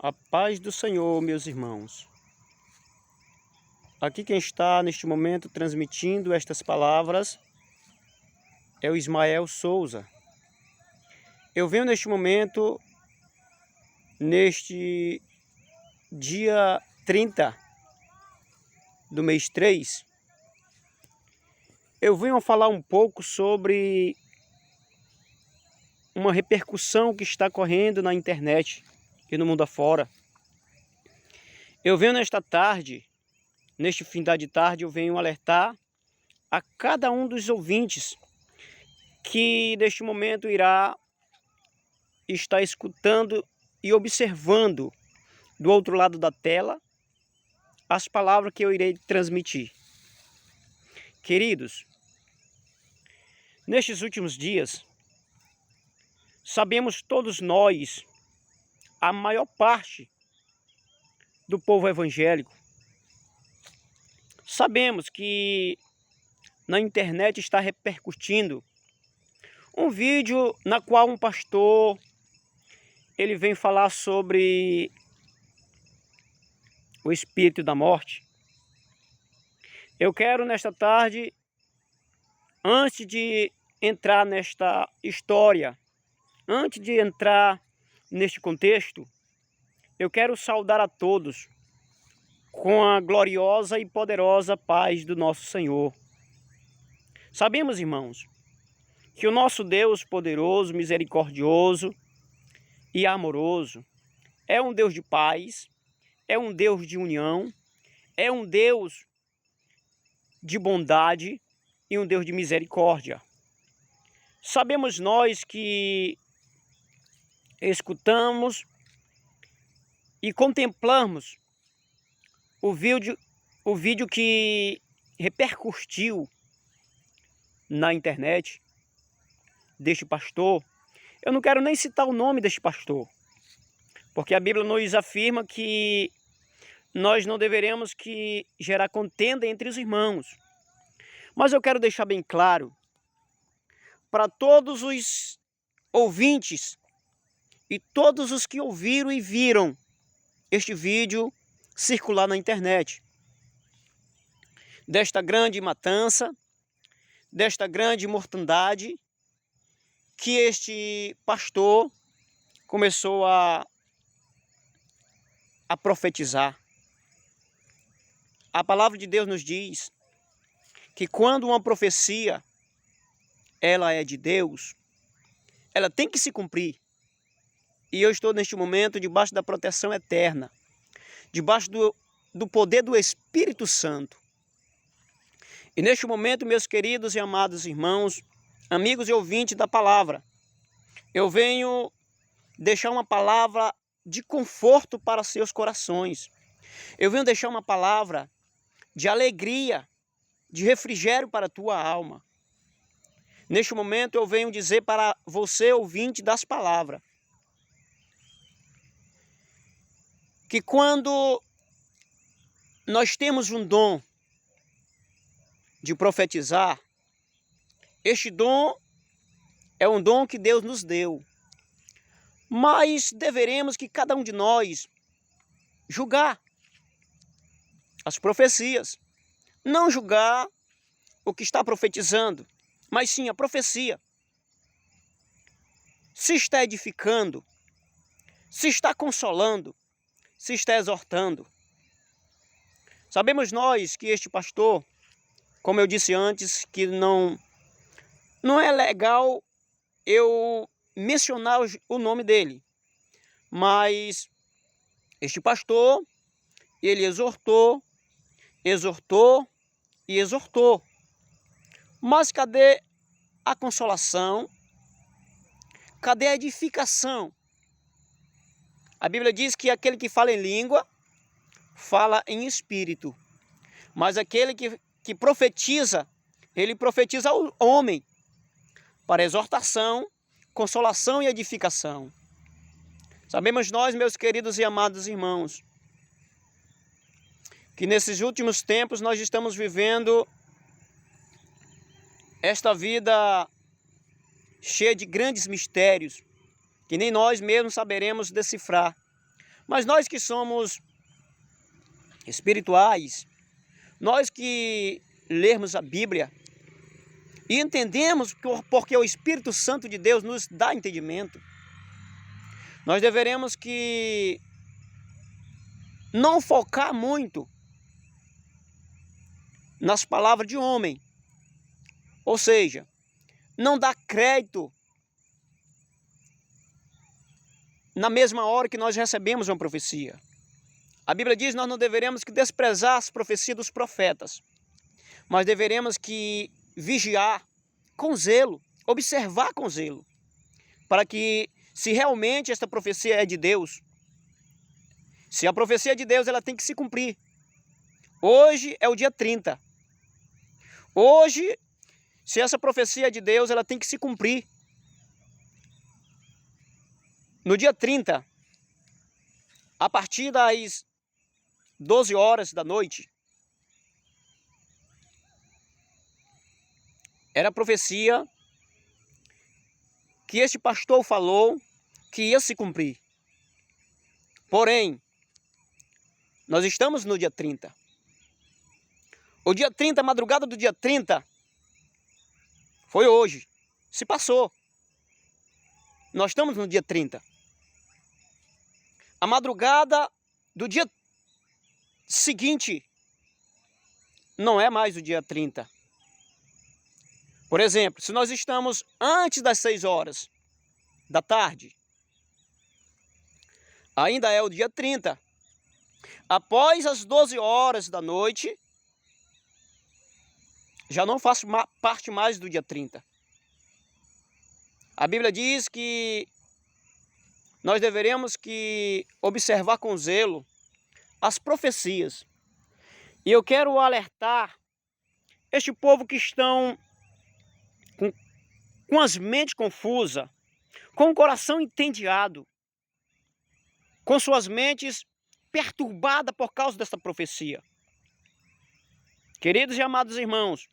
A paz do Senhor, meus irmãos. Aqui quem está neste momento transmitindo estas palavras é o Ismael Souza. Eu venho neste momento, neste dia 30 do mês 3, eu venho falar um pouco sobre uma repercussão que está correndo na internet e no mundo afora. Eu venho nesta tarde, neste fim de tarde, eu venho alertar a cada um dos ouvintes que neste momento irá estar escutando e observando do outro lado da tela as palavras que eu irei transmitir. Queridos, nestes últimos dias, sabemos todos nós, a maior parte do povo evangélico, sabemos que na internet está repercutindo um vídeo na qual um pastor ele vem falar sobre o espírito da morte. Eu quero nesta tarde, antes de entrar nesta história, antes de entrar neste contexto, eu quero saudar a todos com a gloriosa e poderosa paz do nosso Senhor. Sabemos, irmãos, que o nosso Deus poderoso, misericordioso e amoroso é um Deus de paz, é um Deus de união, é um Deus de bondade e um Deus de misericórdia. Sabemos nós que escutamos e contemplamos o vídeo que repercutiu na internet deste pastor. Eu não quero nem citar o nome deste pastor, porque a Bíblia nos afirma que nós não deveremos gerar contenda entre os irmãos. Mas eu quero deixar bem claro para todos os ouvintes e todos os que ouviram e viram este vídeo circular na internet, desta grande matança, desta grande mortandade que este pastor começou a profetizar. A palavra de Deus nos diz que quando uma profecia ela é de Deus, ela tem que se cumprir. E eu estou neste momento debaixo da proteção eterna, debaixo do poder do Espírito Santo. E neste momento, meus queridos e amados irmãos, amigos e ouvintes da palavra, eu venho deixar uma palavra de conforto para seus corações. Eu venho deixar uma palavra de alegria, de refrigério para a tua alma. Neste momento eu venho dizer para você, ouvinte das palavras, que quando nós temos um dom de profetizar, este dom é um dom que Deus nos deu. Mas deveremos que cada um de nós julgar as profecias. Não julgar o que está profetizando, mas sim a profecia. Se está edificando, se está consolando, se está exortando. Sabemos nós que este pastor, como eu disse antes, que não é legal eu mencionar o nome dele, mas este pastor, ele exortou e exortou. Mas cadê a consolação? Cadê a edificação? A Bíblia diz que aquele que fala em língua, fala em espírito. Mas aquele que profetiza, ele profetiza ao homem para exortação, consolação e edificação. Sabemos nós, meus queridos e amados irmãos, que nesses últimos tempos nós estamos vivendo esta vida cheia de grandes mistérios, que nem nós mesmos saberemos decifrar. Mas nós que somos espirituais, nós que lermos a Bíblia e entendemos porque o Espírito Santo de Deus nos dá entendimento, nós deveremos que não focar muito nas palavras de homem, ou seja, não dar crédito na mesma hora que nós recebemos uma profecia. A Bíblia diz que nós não deveremos que desprezar as profecias dos profetas, mas deveremos que vigiar com zelo, observar com zelo, para que, se realmente esta profecia é de Deus, se a profecia é de Deus, ela tem que se cumprir. Hoje é o dia 30. Hoje, se essa profecia é de Deus, ela tem que se cumprir. No dia 30, a partir das 12 horas da noite, era a profecia que este pastor falou que ia se cumprir. Porém, nós estamos no dia 30. O dia 30, a madrugada do dia 30, foi hoje. Se passou. Nós estamos no dia 30. A madrugada do dia seguinte não é mais o dia 30. Por exemplo, se nós estamos antes das 6 horas da tarde, ainda é o dia 30. Após as 12 horas da noite, já não faz parte mais do dia 30. A Bíblia diz que nós deveremos que observar com zelo as profecias. E eu quero alertar este povo que estão com as mentes confusas, com o coração entediado, com suas mentes perturbadas por causa desta profecia. Queridos e amados irmãos,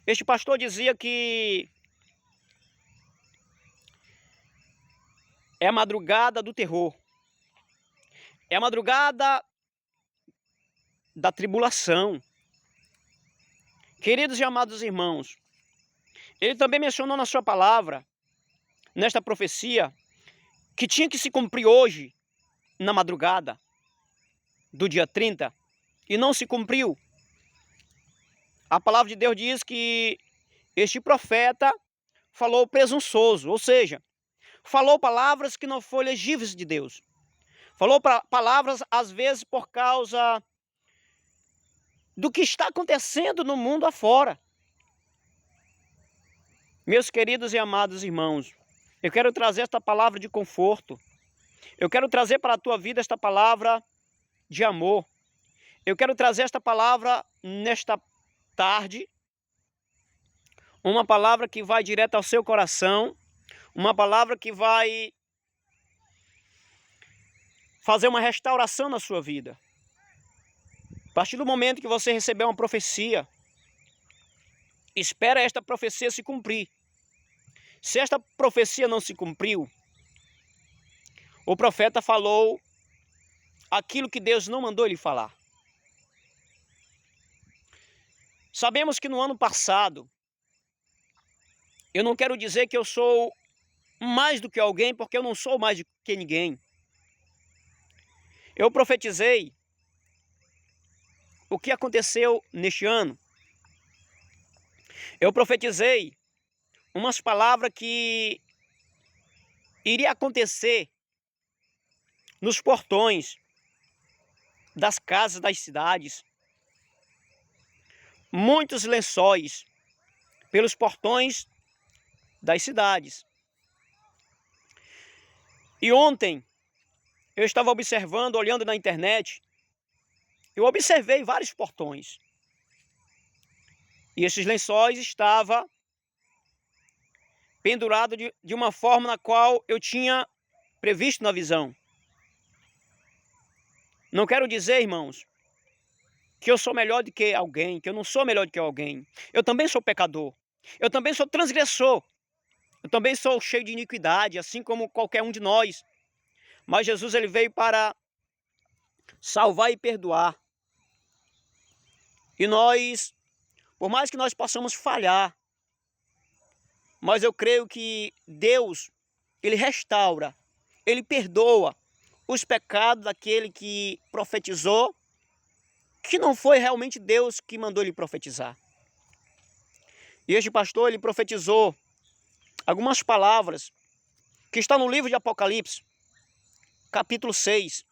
este pastor dizia que é a madrugada do terror, é a madrugada da tribulação. Queridos e amados irmãos, ele também mencionou na sua palavra, nesta profecia, que tinha que se cumprir hoje, na madrugada do dia 30, e não se cumpriu. A palavra de Deus diz que este profeta falou presunçoso, ou seja, falou palavras que não foram legíveis de Deus. Falou palavras, às vezes, por causa do que está acontecendo no mundo afora. Meus queridos e amados irmãos, eu quero trazer esta palavra de conforto. Eu quero trazer para a tua vida esta palavra de amor. Eu quero trazer esta palavra nesta tarde, uma palavra que vai direto ao seu coração, uma palavra que vai fazer uma restauração na sua vida. A partir do momento que você receber uma profecia, espera esta profecia se cumprir. Se esta profecia não se cumpriu, o profeta falou aquilo que Deus não mandou ele falar. Sabemos que no ano passado, eu não quero dizer que eu sou mais do que alguém, porque eu não sou mais do que ninguém. Eu profetizei o que aconteceu neste ano. Eu profetizei umas palavras que iria acontecer nos portões das casas das cidades. Muitos lençóis pelos portões das cidades. E ontem eu estava observando, olhando na internet, eu observei vários portões. E esses lençóis estavam pendurados de uma forma na qual eu tinha previsto na visão. Não quero dizer, irmãos, que eu sou melhor do que alguém, que eu não sou melhor do que alguém. Eu também sou pecador. Eu também sou transgressor. Eu também sou cheio de iniquidade, assim como qualquer um de nós. Mas Jesus, ele veio para salvar e perdoar. E nós, por mais que nós possamos falhar, mas eu creio que Deus, Ele restaura, Ele perdoa os pecados daquele que profetizou, que não foi realmente Deus que mandou ele profetizar. E este pastor, ele profetizou algumas palavras que estão no livro de Apocalipse, capítulo 6.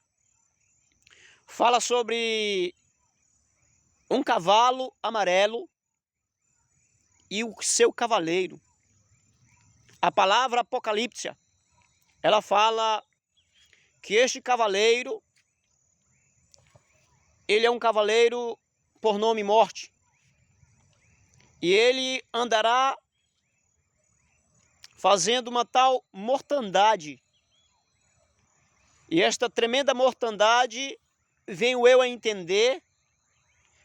Fala sobre um cavalo amarelo e o seu cavaleiro. A palavra apocalíptica, ela fala que este cavaleiro, ele é um cavaleiro por nome Morte. E ele andará fazendo uma tal mortandade. E esta tremenda mortandade, venho eu a entender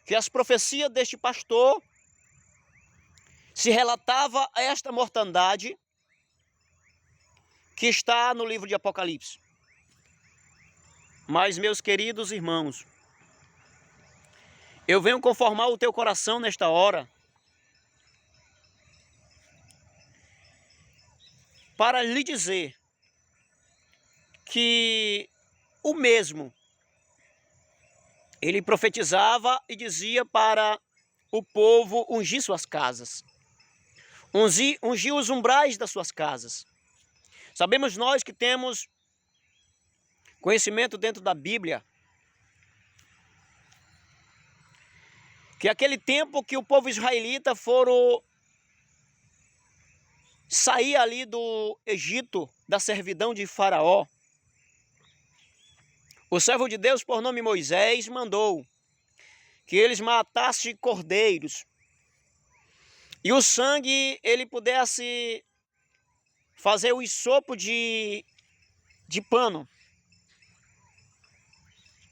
que as profecias deste pastor se relatava a esta mortandade que está no livro de Apocalipse. Mas, meus queridos irmãos, eu venho conformar o teu coração nesta hora para lhe dizer que o mesmo, ele profetizava e dizia para o povo ungir suas casas, ungir os umbrais das suas casas. Sabemos nós que temos conhecimento dentro da Bíblia, que aquele tempo que o povo israelita foram sair ali do Egito, da servidão de Faraó, o servo de Deus, por nome Moisés, mandou que eles matassem cordeiros e o sangue ele pudesse fazer o ensopo de pano.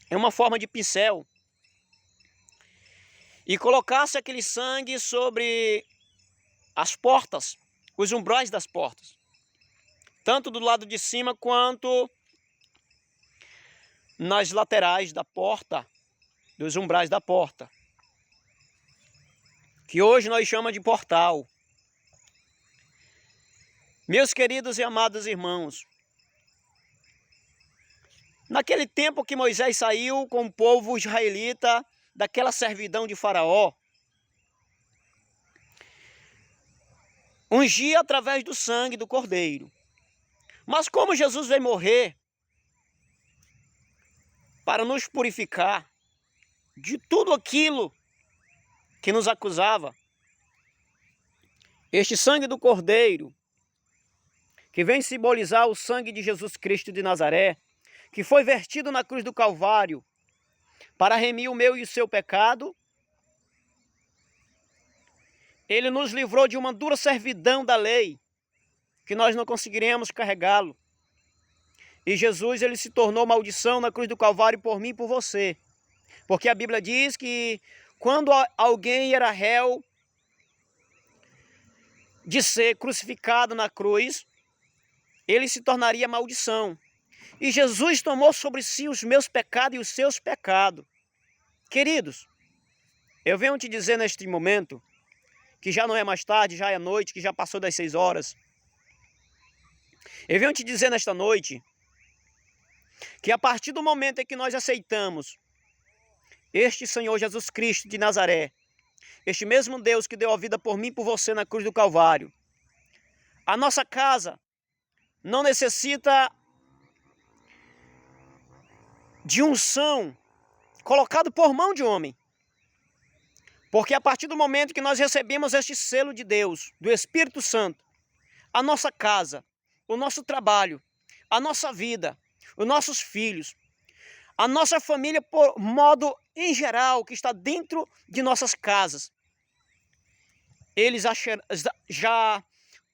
É uma forma de pincel. E colocasse aquele sangue sobre as portas, os umbrais das portas. Tanto do lado de cima quanto nas laterais da porta, dos umbrais da porta. Que hoje nós chamamos de portal. Meus queridos e amados irmãos, naquele tempo que Moisés saiu com o povo israelita daquela servidão de Faraó, ungia através do sangue do cordeiro. Mas como Jesus veio morrer para nos purificar de tudo aquilo que nos acusava, este sangue do cordeiro, que vem simbolizar o sangue de Jesus Cristo de Nazaré, que foi vertido na cruz do Calvário para remir o meu e o seu pecado, ele nos livrou de uma dura servidão da lei, que nós não conseguiremos carregá-lo. E Jesus, ele se tornou maldição na cruz do Calvário por mim e por você. Porque a Bíblia diz que quando alguém era réu de ser crucificado na cruz, ele se tornaria maldição. E Jesus tomou sobre si os meus pecados e os seus pecados. Queridos, eu venho te dizer neste momento, que já não é mais tarde, já é noite, que já passou das 6 horas. Eu venho te dizer nesta noite, que a partir do momento em que nós aceitamos este Senhor Jesus Cristo de Nazaré, este mesmo Deus que deu a vida por mim e por você na cruz do Calvário, a nossa casa não necessita de unção colocado por mão de homem. Porque a partir do momento que nós recebemos este selo de Deus, do Espírito Santo, a nossa casa, o nosso trabalho, a nossa vida, os nossos filhos, a nossa família, por modo em geral, que está dentro de nossas casas,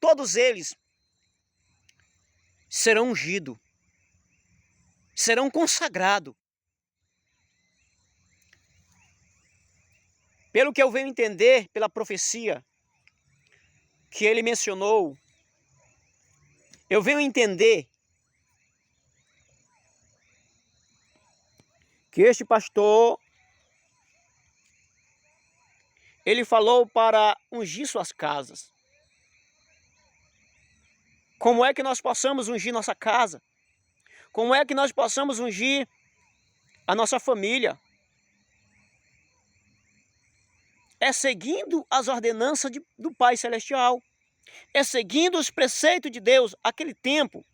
todos eles serão ungidos, serão consagrados. Pelo que eu venho entender, pela profecia que ele mencionou, eu venho entender que este pastor, ele falou para ungir suas casas. Como é que nós possamos ungir nossa casa? Como é que nós possamos ungir a nossa família? É seguindo as ordenanças do Pai Celestial. É seguindo os preceitos de Deus. Aquele tempo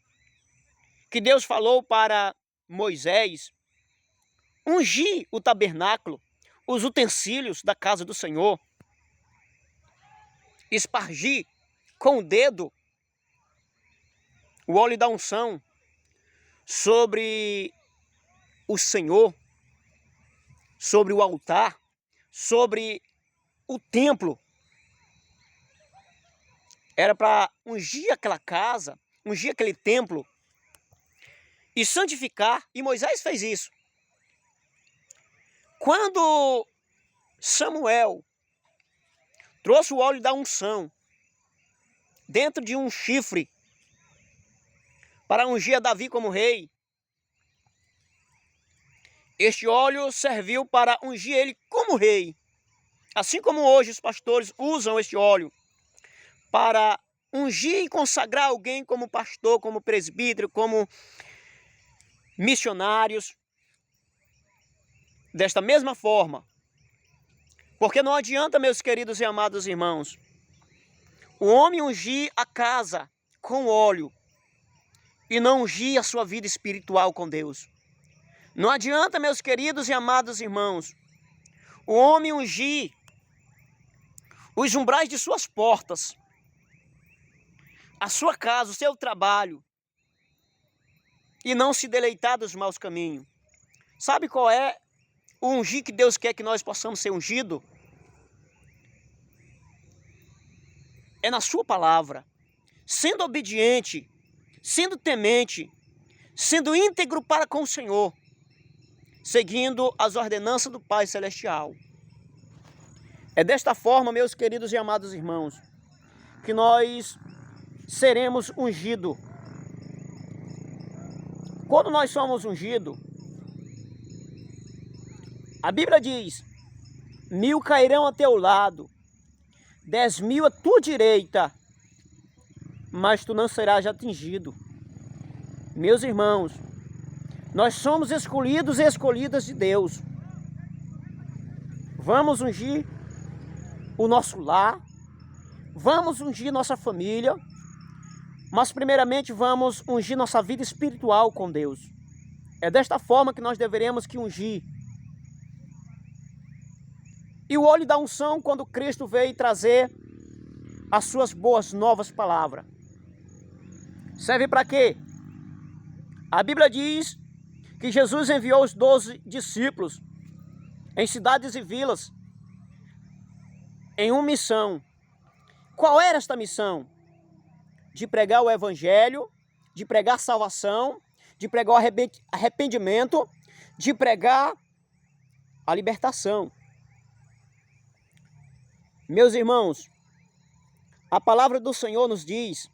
que Deus falou para Moisés ungir o tabernáculo, os utensílios da casa do Senhor, espargir com o dedo o óleo da unção sobre o Senhor, sobre o altar, sobre o templo. Era para ungir aquela casa, ungir aquele templo e santificar, e Moisés fez isso. Quando Samuel trouxe o óleo da unção dentro de um chifre para ungir a Davi como rei, este óleo serviu para ungir ele como rei. Assim como hoje os pastores usam este óleo para ungir e consagrar alguém como pastor, como presbítero, como missionários. Desta mesma forma, porque não adianta, meus queridos e amados irmãos, o homem ungir a casa com óleo e não ungir a sua vida espiritual com Deus. Não adianta, meus queridos e amados irmãos, o homem ungir os umbrais de suas portas, a sua casa, o seu trabalho, e não se deleitar dos maus caminhos. Sabe qual é o ungir que Deus quer que nós possamos ser ungidos? É na sua palavra, sendo obediente, sendo temente, sendo íntegro para com o Senhor, seguindo as ordenanças do Pai Celestial. É desta forma, meus queridos e amados irmãos, que nós seremos ungidos. Quando nós somos ungidos, a Bíblia diz: 1000 cairão a teu lado, 10.000 à tua direita, mas tu não serás atingido. Meus irmãos, nós somos escolhidos e escolhidas de Deus. Vamos ungir o nosso lar, vamos ungir nossa família, mas primeiramente vamos ungir nossa vida espiritual com Deus. É desta forma que nós deveremos que ungir. E o óleo da unção, quando Cristo veio trazer as suas boas novas palavras, serve para quê? A Bíblia diz que Jesus enviou os 12 discípulos em cidades e vilas em uma missão. Qual era esta missão? De pregar o evangelho, de pregar salvação, de pregar o arrependimento, de pregar a libertação. Meus irmãos, a palavra do Senhor nos diz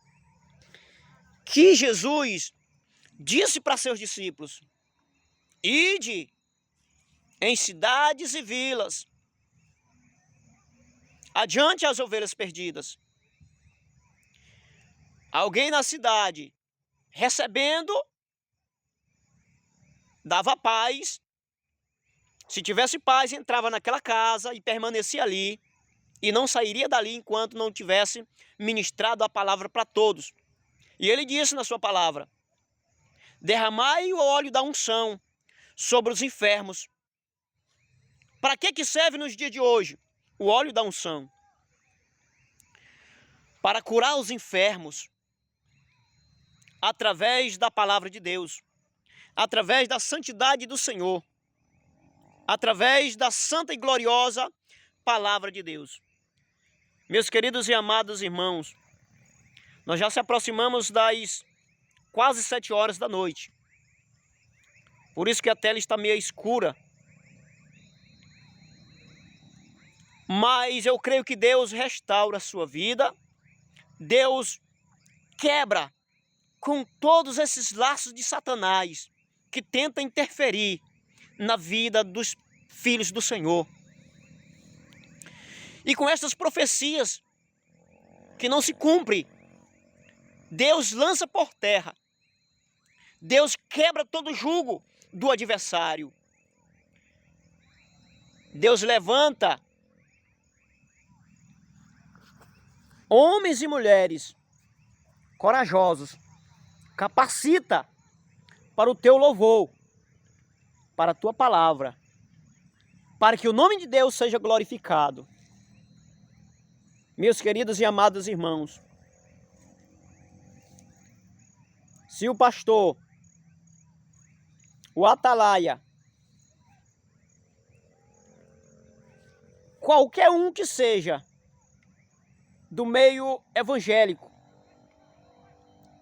que Jesus disse para seus discípulos: ide em cidades e vilas, adiante as ovelhas perdidas. Alguém na cidade, recebendo, dava paz. Se tivesse paz, entrava naquela casa e permanecia ali, e não sairia dali enquanto não tivesse ministrado a palavra para todos. E ele disse na sua palavra: derramai o óleo da unção sobre os enfermos. Para que serve nos dias de hoje o óleo da unção? Para curar os enfermos, através da palavra de Deus, através da santidade do Senhor, através da santa e gloriosa palavra de Deus. Meus queridos e amados irmãos, nós já se aproximamos das quase 7 horas da noite. Por isso que a tela está meio escura. Mas eu creio que Deus restaura a sua vida. Deus quebra com todos esses laços de Satanás que tenta interferir na vida dos filhos do Senhor. E com essas profecias que não se cumprem, Deus lança por terra. Deus quebra todo jugo do adversário. Deus levanta homens e mulheres corajosos, capacita para o teu louvor, para a tua palavra, para que o nome de Deus seja glorificado. Meus queridos e amados irmãos, se o pastor, o atalaia, qualquer um que seja do meio evangélico,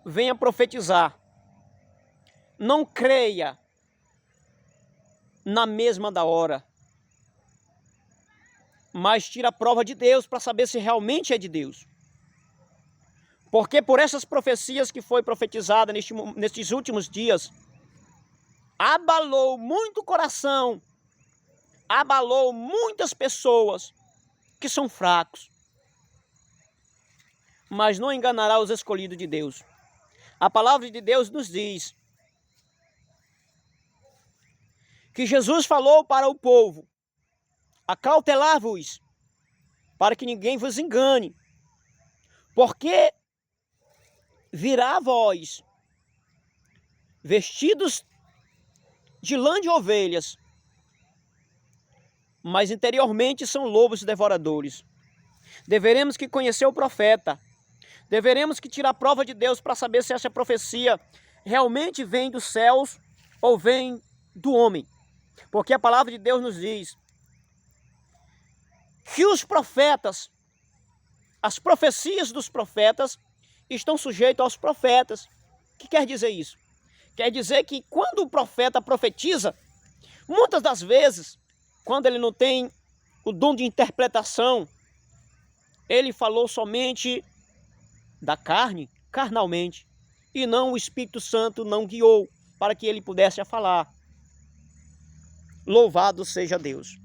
venha profetizar, não creia na mesma da hora, mas tira a prova de Deus para saber se realmente é de Deus. Porque por essas profecias que foi profetizada nestes últimos dias, abalou muito o coração, abalou muitas pessoas que são fracos. Mas não enganará os escolhidos de Deus. A palavra de Deus nos diz que Jesus falou para o povo: acautelar-vos, para que ninguém vos engane, porque virá a vós, vestidos de lã de ovelhas, mas interiormente são lobos devoradores. Deveremos que conhecer o profeta, deveremos que tirar a prova de Deus para saber se essa profecia realmente vem dos céus ou vem do homem. Porque a palavra de Deus nos diz que os profetas, as profecias dos profetas, estão sujeitos aos profetas. O que quer dizer isso? Quer dizer que quando o profeta profetiza, muitas das vezes, quando ele não tem o dom de interpretação, ele falou somente da carne, carnalmente, e não o Espírito Santo não guiou para que ele pudesse falar. Louvado seja Deus.